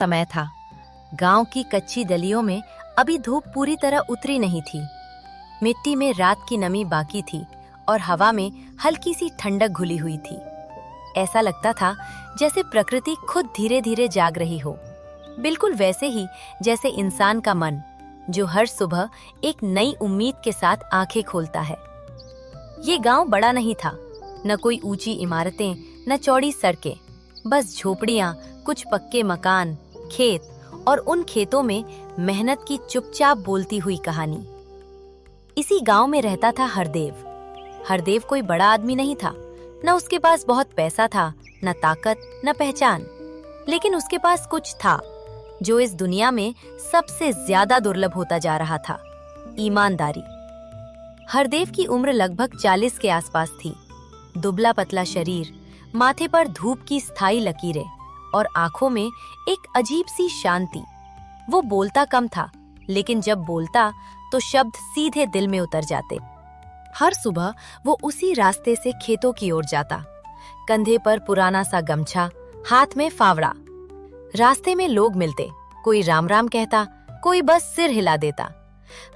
समय था। गांव की कच्ची गलियों में अभी धूप पूरी तरह उतरी नहीं थी। मिट्टी में रात की नमी बाकी थी और हवा में हल्की सी ठंडक घुली हुई थी। ऐसा लगता था जैसे प्रकृति खुद धीरे धीरे जाग रही हो, बिल्कुल वैसे ही जैसे इंसान का मन, जो हर सुबह एक नई उम्मीद के साथ आंखें खोलता है। ये गांव बड़ा नहीं था, न कोई ऊंची इमारतें, न चौड़ी सड़कें, बस झोपड़ियां, कुछ पक्के मकान, खेत और उन खेतों में मेहनत की चुपचाप बोलती हुई कहानी। इसी गांव में रहता था हरदेव। हरदेव कोई बड़ा आदमी नहीं था, न उसके पास बहुत पैसा था, न ताकत, न पहचान, लेकिन उसके पास कुछ था जो इस दुनिया में सबसे ज्यादा दुर्लभ होता जा रहा था, ईमानदारी। हरदेव की उम्र लगभग 40 के आसपास थी। दुबला पतला शरीर, माथे पर धूप की स्थायी लकीरें और आंखों में एक अजीब सी शांति। वो बोलता कम था, लेकिन जब बोलता तो शब्द सीधे दिल में उतर जाते। हर सुबह वो उसी रास्ते से खेतों की ओर जाता, कंधे पर पुराना सा गमछा, हाथ में फावड़ा। रास्ते में लोग मिलते, कोई राम राम कहता, कोई बस सिर हिला देता।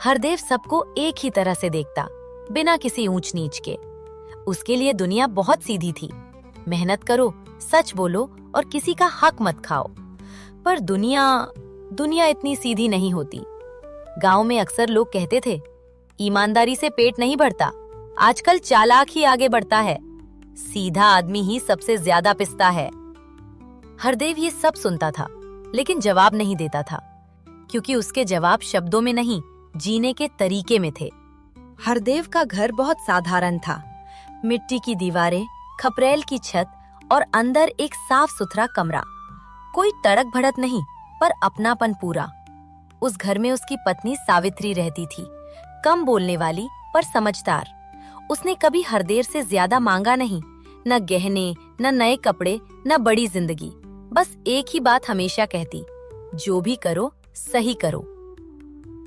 हरदेव सबको एक ही तरह से देखता, बिना किसी ऊंच नीच के। उसके लिए दुनिया बहुत सीधी थी, मेहनत करो, सच बोलो और किसी का हक मत खाओ। पर दुनिया इतनी सीधी नहीं होती। गांव में अक्सर लोग कहते थे, ईमानदारी से पेट नहीं भरता, आजकल चालाक ही आगे बढ़ता है, सीधा आदमी ही सबसे ज्यादा पिसता है। हरदेव ये सब सुनता था, लेकिन जवाब नहीं देता था, क्योंकि उसके जवाब शब्दों में नहीं, जीने के तरीके में थे। हरदेव का घर बहुत साधारण था, मिट्टी की दीवारें, खपरेल की छत और अंदर एक साफ सुथरा कमरा। कोई तड़क भड़क नहीं, पर अपनापन पूरा। उस घर में उसकी पत्नी सावित्री रहती थी, कम बोलने वाली पर समझदार। उसने कभी हरदेव से ज्यादा मांगा नहीं, न गहने, न नए कपड़े, न बड़ी जिंदगी। बस एक ही बात हमेशा कहती, जो भी करो सही करो।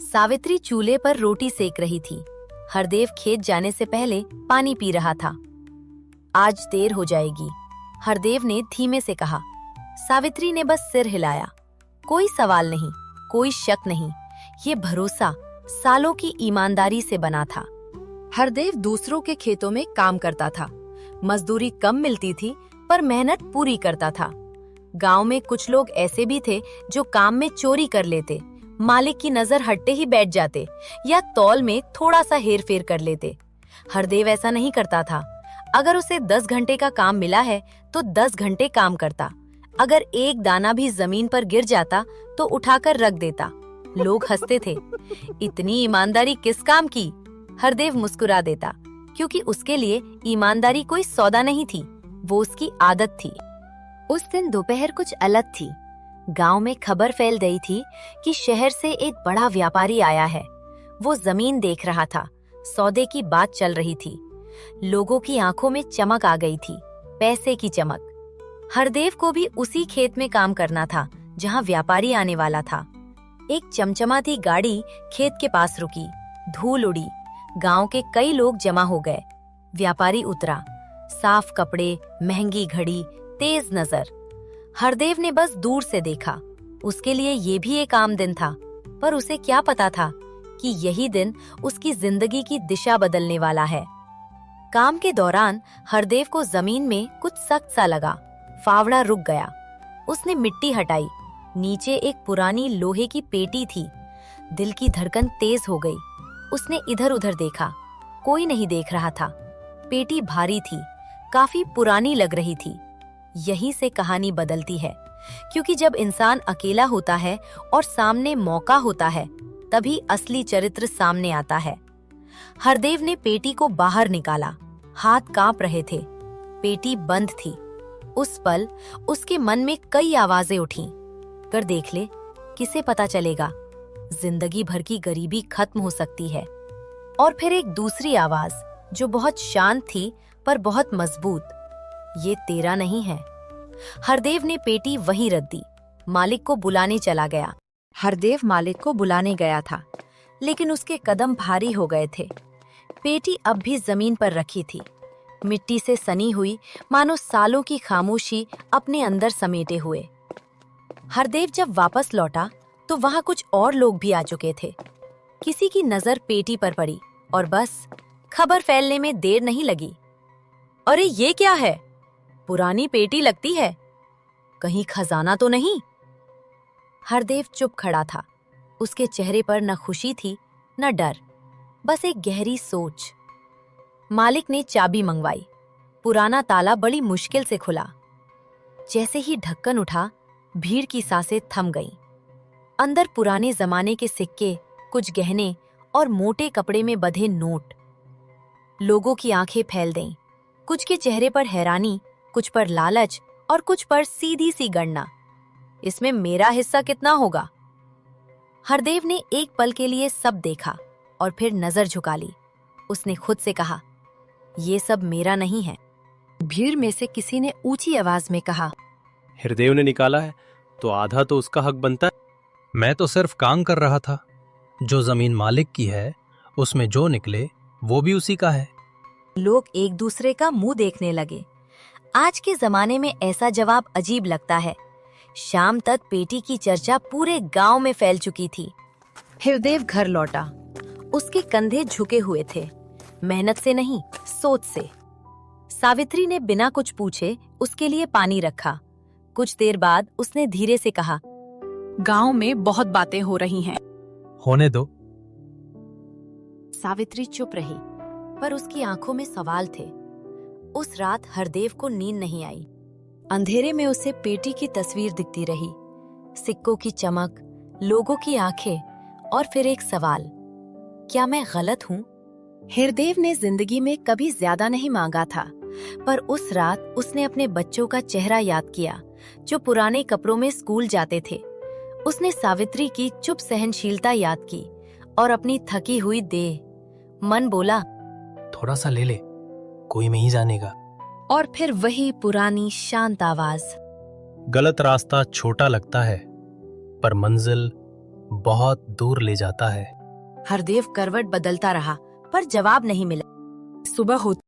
सावित्री चूल्हे पर रोटी सेक रही थी। हरदेव खेत जाने से पहले पानी पी रहा था। आज देर हो जाएगी, हरदेव ने धीमे से कहा। सावित्री ने बस सिर हिलाया। कोई सवाल नहीं, कोई शक नहीं, ये भरोसा सालों की ईमानदारी से बना था। हरदेव दूसरों के खेतों में काम करता था। मजदूरी कम मिलती थी, पर मेहनत पूरी करता था। गांव में कुछ लोग ऐसे भी थे जो काम में चोरी कर लेते, मालिक की नजर हटते ही बैठ जाते या तौल में थोड़ा सा हेरफेर कर लेते। हरदेव ऐसा नहीं करता था। अगर उसे 10 घंटे का काम मिला है तो 10 घंटे काम करता। अगर एक दाना भी जमीन पर गिर जाता तो उठाकर रख देता। लोग हंसते थे, इतनी ईमानदारी किस काम की? हरदेव मुस्कुरा देता, क्योंकि उसके लिए ईमानदारी कोई सौदा नहीं थी, वो उसकी आदत थी। उस दिन दोपहर कुछ अलग थी। गांव में खबर फैल गई थी कि शहर से एक बड़ा व्यापारी आया है। वो जमीन देख रहा था, सौदे की बात चल रही थी। लोगों की आंखों में चमक आ गई थी, पैसे की चमक। हरदेव को भी उसी खेत में काम करना था जहां व्यापारी आने वाला था। एक चमचमाती गाड़ी खेत के पास रुकी, धूल उड़ी, गांव के कई लोग जमा हो गए। व्यापारी उतरा, साफ कपड़े, महंगी घड़ी, तेज नजर। हरदेव ने बस दूर से देखा। उसके लिए ये भी एक आम दिन था, पर उसे क्या पता था कि यही दिन उसकी जिंदगी की दिशा बदलने वाला है। काम के दौरान हरदेव को जमीन में कुछ सख्त सा लगा। फावड़ा रुक गया। उसने मिट्टी हटाई। नीचे एक पुरानी लोहे की पेटी थी। दिल की धड़कन तेज हो गई। उसने इधर उधर देखा, कोई नहीं देख रहा था। पेटी भारी थी, काफी पुरानी लग रही थी। यही से कहानी बदलती है, क्योंकि जब इंसान अकेला होता है और सामने मौका होता है, तभी असली चरित्र सामने आता है। हरदेव ने पेटी को बाहर निकाला। हाथ कांप रहे थे। पेटी बंद थी। उस पल उसके मन में कई आवाजें उठीं। कर देख ले, किसे पता चलेगा, जिंदगी भर की गरीबी खत्म हो सकती है। और फिर एक दूसरी आवाज जो बहुत शांत थी पर बहुत मजबूत, ये तेरा नहीं है। हरदेव ने पेटी वहीं रख दी। मालिक को बुलाने चला गया। हरदेव मालिक को बुलाने गया था, लेकिन उसके कदम भारी हो गए थे। पेटी अब भी जमीन पर रखी थी, मिट्टी से सनी हुई, मानो सालों की खामोशी अपने अंदर समेटे हुए। हरदेव जब वापस लौटा तो वहां कुछ और लोग भी आ चुके थे। किसी की नजर पेटी पर पड़ी और बस खबर फैलने में देर नहीं लगी। अरे ये क्या है? पुरानी पेटी लगती है, कहीं खजाना तो नहीं? हरदेव चुप खड़ा था। उसके चेहरे पर न खुशी थी न डर, बस एक गहरी सोच। मालिक ने चाबी मंगवाई। पुराना ताला बड़ी मुश्किल से खुला। जैसे ही ढक्कन उठा, भीड़ की सांसें थम गईं। अंदर पुराने जमाने के सिक्के, कुछ गहने और मोटे कपड़े में बंधे नोट। लोगों की आंखें फैल गईं। कुछ के चेहरे पर हैरानी, कुछ पर लालच और कुछ पर सीधी सी गणना। इसमें मेरा हिस्सा कितना होगा? हरदेव ने एक पल के लिए सब देखा और फिर नजर झुका ली। उसने खुद से कहा, ये सब मेरा नहीं है। भीड़ में से किसी ने ऊंची आवाज में कहा, हरदेव ने निकाला है तो आधा तो उसका हक बनता है। मैं तो सिर्फ काम कर रहा था। जो जमीन मालिक की है उसमें जो निकले वो भी उसी का है। लोग एक दूसरे का मुंह देखने लगे। आज के जमाने में ऐसा जवाब अजीब लगता है। शाम तक पेटी की चर्चा पूरे गांव में फैल चुकी थी। हरदेव घर लौटा। उसके कंधे झुके हुए थे, मेहनत से नहीं, सोच से। सावित्री ने बिना कुछ पूछे उसके लिए पानी रखा। कुछ देर बाद उसने धीरे से कहा, गांव में बहुत बातें हो रही हैं। होने दो। सावित्री चुप रही, पर उसकी आंखों में सवाल थे। उस रात हरदेव को नींद नहीं आई। अंधेरे में उसे पेटी की तस्वीर दिखती रही, सिक्कों की चमक, लोगों की आंखें और फिर एक सवाल, क्या मैं गलत हूँ? हरदेव ने जिंदगी में कभी ज्यादा नहीं मांगा था, पर उस रात उसने अपने बच्चों का चेहरा याद किया जो पुराने कपड़ों में स्कूल जाते थे। उसने सावित्री की चुप सहनशीलता याद की और अपनी थकी हुई देह। मन बोला, थोड़ा सा ले ले, कोई नहीं जानेगा। और फिर वही पुरानी शांत आवाज, गलत रास्ता छोटा लगता है पर मंजिल बहुत दूर ले जाता है। हरदेव करवट बदलता रहा, पर जवाब नहीं मिला। सुबह होती